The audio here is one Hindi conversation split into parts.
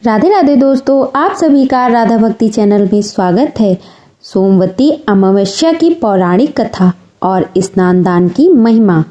राधे राधे दोस्तों, आप सभी का राधा भक्ति चैनल में स्वागत है। सोमवती अमावस्या की पौराणिक कथा और स्नान दान की महिमा।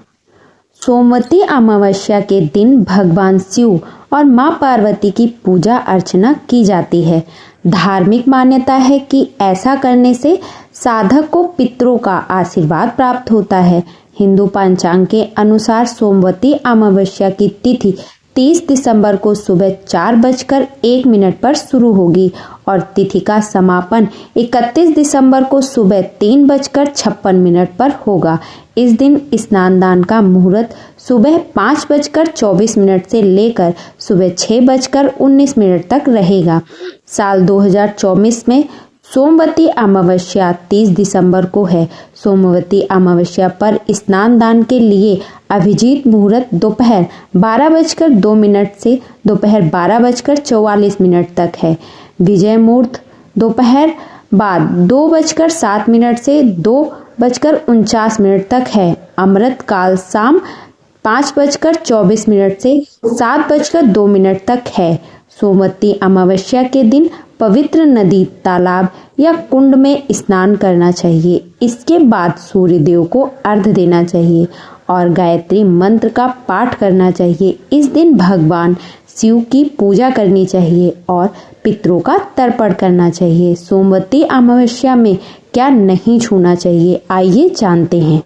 सोमवती अमावस्या के दिन भगवान शिव और मां पार्वती की पूजा अर्चना की जाती है। धार्मिक मान्यता है कि ऐसा करने से साधक को पितरों का आशीर्वाद प्राप्त होता है। हिंदू पंचांग के अनुसार सोमवती अमावस्या की तिथि 30 दिसंबर को सुबह 4:01 पर शुरू होगी और तिथि का समापन 31 दिसंबर को सुबह 3:56 पर होगा। इस दिन स्नान दान का मुहूर्त सुबह 5:24 से लेकर सुबह 6:19 तक रहेगा। साल 2024 में सोमवती अमावस्या 30 दिसंबर को है। सोमवती अमावस्या पर स्नान दान के लिए अभिजीत मुहूर्त दोपहर 12:02 से दोपहर 12:44 तक है। विजय मुहूर्त दोपहर बाद 2:07 से 2:49 तक है। अमृत काल शाम 5:24 से 7:02 तक है। सोमवती अमावस्या के दिन पवित्र नदी, तालाब या कुंड में स्नान करना चाहिए। इसके बाद सूर्यदेव को अर्घ्य देना चाहिए और गायत्री मंत्र का पाठ करना चाहिए। इस दिन भगवान शिव की पूजा करनी चाहिए और पितरों का तर्पण करना चाहिए। सोमवती अमावस्या में क्या नहीं छूना चाहिए, आइए जानते हैं।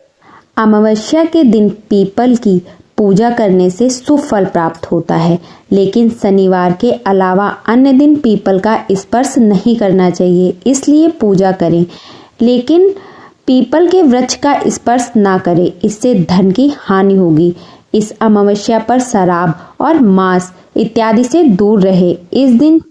अमावस्या के दिन पीपल की पूजा करने से शुभ फल प्राप्त होता है, लेकिन शनिवार के अलावा अन्य दिन पीपल का स्पर्श नहीं करना चाहिए, इसलिए पूजा करें। लेकिन पीपल के वृक्ष का स्पर्श ना करें, इससे धन की हानि होगी। इस अमावस्या पर शराब और मांस इत्यादि से दूर रहे। इस दिन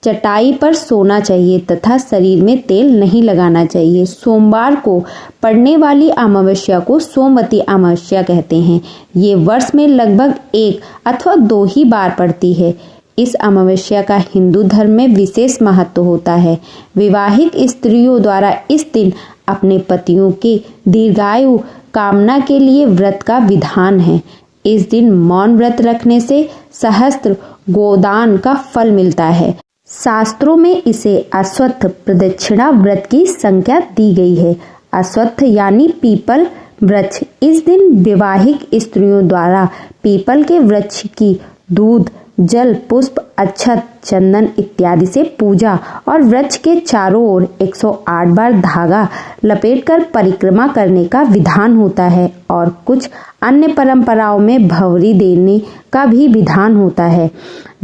चटाई पर सोना चाहिए तथा शरीर में तेल नहीं लगाना चाहिए। सोमवार को पड़ने वाली अमावस्या को सोमवती अमावस्या कहते हैं। ये वर्ष में लगभग 1 अथवा 2 ही बार पड़ती है। इस अमावस्या का हिंदू धर्म में विशेष महत्व होता है। विवाहित स्त्रियों द्वारा इस दिन अपने पतियों के दीर्घायु कामना के लिए व्रत का विधान है। इस दिन मौन व्रत रखने से सहस्त्र गोदान का फल मिलता है। शास्त्रों में इसे अश्वत्थ प्रदक्षिणा व्रत की संज्ञा दी गई है। अश्वत्थ यानी पीपल वृक्ष। इस दिन विवाहित स्त्रियों द्वारा पीपल के वृक्ष की दूध, जल, पुष्प, अक्षत, चंदन इत्यादि से पूजा और वृक्ष के चारों ओर 108 बार धागा लपेटकर परिक्रमा करने का विधान होता है और कुछ अन्य परंपराओं में भंवरी देने का भी विधान होता है।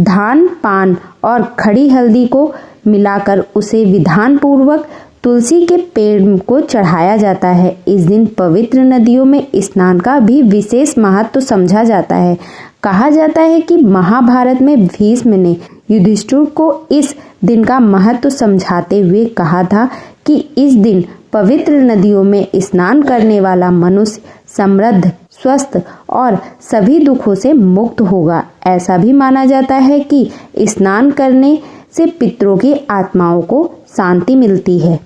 धान, पान और खड़ी हल्दी को मिलाकर उसे विधान पूर्वक तुलसी के पेड़ को चढ़ाया जाता है। इस दिन पवित्र नदियों में स्नान का भी विशेष महत्व समझा जाता है। कहा जाता है कि महाभारत में भीष्म ने युधिष्ठिर को इस दिन का महत्व समझाते हुए कहा था कि इस दिन पवित्र नदियों में स्नान करने वाला मनुष्य समृद्ध, स्वस्थ और सभी दुखों से मुक्त होगा। ऐसा भी माना जाता है कि स्नान करने से पितरों की आत्माओं को शांति मिलती है।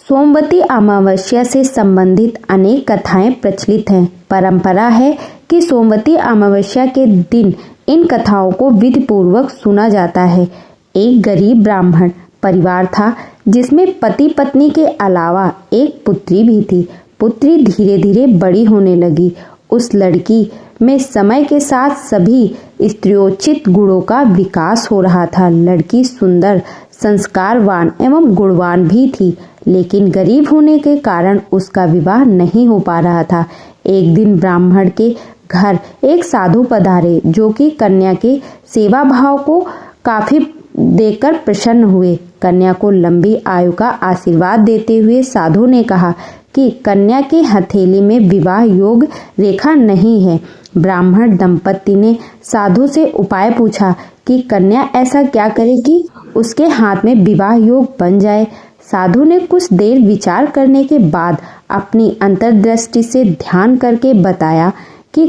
सोमवती अमावस्या से संबंधित अनेक कथाएं प्रचलित हैं। परंपरा है कि सोमवती अमावस्या के दिन इन कथाओं को विधि पूर्वक सुना जाता है। एक गरीब ब्राह्मण परिवार था जिसमें पति पत्नी के अलावा एक पुत्री भी थी। पुत्री धीरे धीरे बड़ी होने लगी। उस लड़की में समय के साथ सभी स्त्रियोचित गुणों का विकास हो रहा था। लड़की सुंदर, संस्कारवान एवं गुणवान भी थी, लेकिन गरीब होने के कारण उसका विवाह नहीं हो पा रहा था। एक दिन ब्राह्मण के घर एक साधु पधारे, जो कि कन्या के सेवा भाव को काफी देखकर प्रसन्न हुए। कन्या को लंबी आयु का आशीर्वाद देते हुए साधु ने कहा कि कन्या की हथेली में विवाह योग रेखा नहीं है। ब्राह्मण दंपति ने साधु से उपाय पूछा कि कन्या ऐसा क्या करे कि उसके हाथ में विवाह योग बन जाए। साधु ने कुछ देर विचार करने के बाद अपनी अंतर्दृष्टि से ध्यान करके बताया कि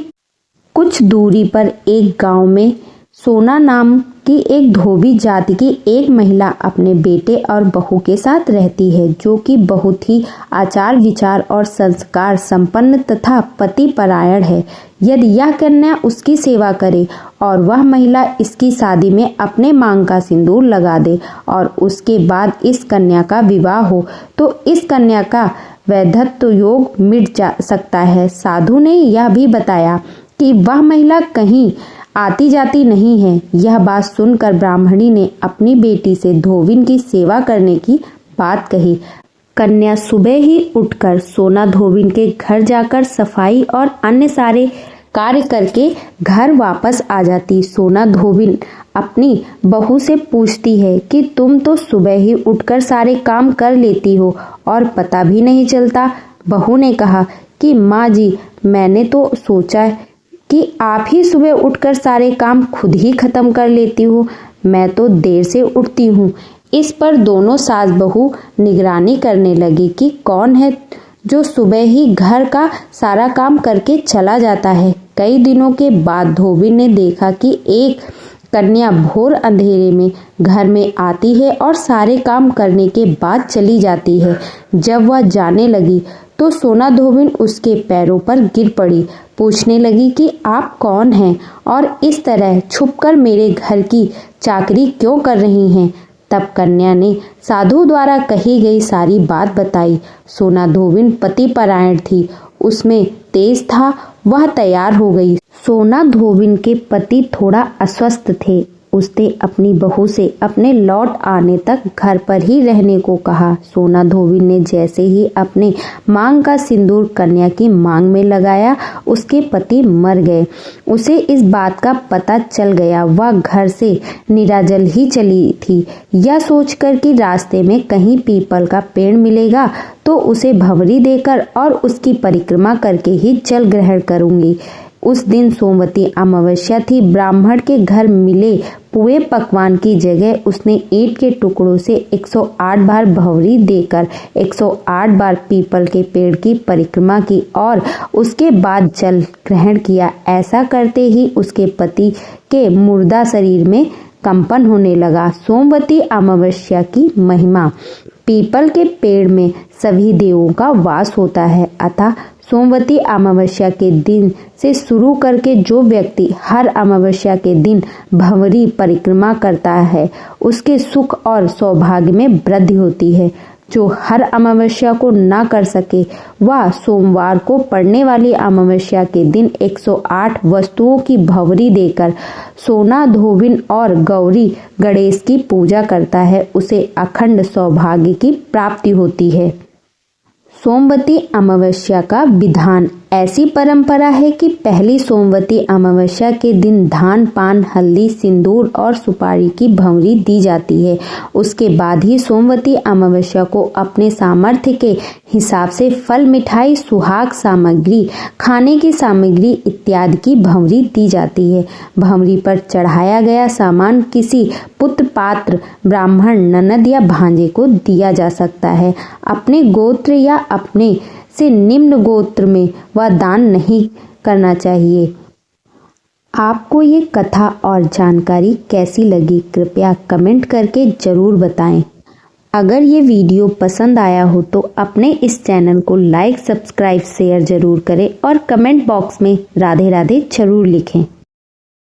कुछ दूरी पर एक गांव में सोना नाम कि एक धोबी जाति की एक महिला अपने बेटे और बहू के साथ रहती है, जो कि बहुत ही आचार विचार और संस्कार संपन्न तथा पतिपरायण है। यदि यह कन्या उसकी सेवा करे और वह महिला इसकी शादी में अपने मांग का सिंदूर लगा दे और उसके बाद इस कन्या का विवाह हो, तो इस कन्या का वैधत्व योग मिट जा सकता है। साधु ने यह भी बताया कि वह महिला कहीं आती जाती नहीं है। यह बात सुनकर ब्राह्मणी ने अपनी बेटी से धोबिन की सेवा करने की बात कही। कन्या सुबह ही उठकर सोना धोबिन के घर जाकर सफाई और अन्य सारे कार्य करके घर वापस आ जाती। सोना धोबिन अपनी बहू से पूछती है कि तुम तो सुबह ही उठकर सारे काम कर लेती हो और पता भी नहीं चलता। बहू ने कहा कि माँ जी, मैंने तो सोचा कि आप ही सुबह उठकर सारे काम खुद ही खत्म कर लेती हो, मैं तो देर से उठती हूँ। इस पर दोनों सास बहू निगरानी करने लगी कि कौन है जो सुबह ही घर का सारा काम करके चला जाता है। कई दिनों के बाद धोबी ने देखा कि एक कन्या भोर अंधेरे में घर में आती है और सारे काम करने के बाद चली जाती है। जब वह जाने लगी तो सोना धोबिन उसके पैरों पर गिर पड़ी। पूछने लगी कि आप कौन हैं और इस तरह छुपकर मेरे घर की चाकरी क्यों कर रही हैं। तब कन्या ने साधु द्वारा कही गई सारी बात बताई। सोना धोबिन पतिपरायण थी, उसमें तेज था, वह तैयार हो गई। सोना धोबिन के पति थोड़ा अस्वस्थ थे। उसने अपनी बहू से अपने लौट आने तक घर पर ही रहने को कहा। सोना धोबिन ने जैसे ही अपने मांग का सिंदूर कन्या की मांग में लगाया, उसके पति मर गए। उसे इस बात का पता चल गया। वह घर से निराजल ही चली थी, यह सोचकर कि रास्ते में कहीं पीपल का पेड़ मिलेगा तो उसे भंवरी देकर और उसकी परिक्रमा करके ही जल ग्रहण करूंगी। उस दिन सोमवती अमावस्या थी। ब्राह्मण के घर मिले पुए पकवान की जगह उसने ईंट के टुकड़ों से 108 बार भंवरी देकर 108 बार पीपल के पेड़ की परिक्रमा की और उसके बाद जल ग्रहण किया। ऐसा करते ही उसके पति के मुर्दा शरीर में कंपन होने लगा। सोमवती अमावस्या की महिमा। पीपल के पेड़ में सभी देवों का वास होता है, अतः सोमवती अमावस्या के दिन से शुरू करके जो व्यक्ति हर अमावस्या के दिन भंवरी परिक्रमा करता है, उसके सुख और सौभाग्य में वृद्धि होती है। जो हर अमावस्या को ना कर सके, वह सोमवार को पड़ने वाली अमावस्या के दिन 108 वस्तुओं की भंवरी देकर सोना धोबिन और गौरी गणेश की पूजा करता है, उसे अखंड सौभाग्य की प्राप्ति होती है। सोमवती अमावस्या का विधान। ऐसी परंपरा है कि पहली सोमवती अमावस्या के दिन धान, पान, हल्दी, सिंदूर और सुपारी की भंवरी दी जाती है। उसके बाद ही सोमवती अमावस्या को अपने सामर्थ्य के हिसाब से फल, मिठाई, सुहाग सामग्री, खाने की सामग्री इत्यादि की भंवरी दी जाती है। भंवरी पर चढ़ाया गया सामान किसी पुत्र, पात्र, ब्राह्मण, ननद या भांजे को दिया जा सकता है। अपने गोत्र या अपने से निम्न गोत्र में वह दान नहीं करना चाहिए। आपको ये कथा और जानकारी कैसी लगी, कृपया कमेंट करके जरूर बताएं। अगर ये वीडियो पसंद आया हो तो अपने इस चैनल को लाइक, सब्सक्राइब, शेयर जरूर करें और कमेंट बॉक्स में राधे राधे जरूर लिखें।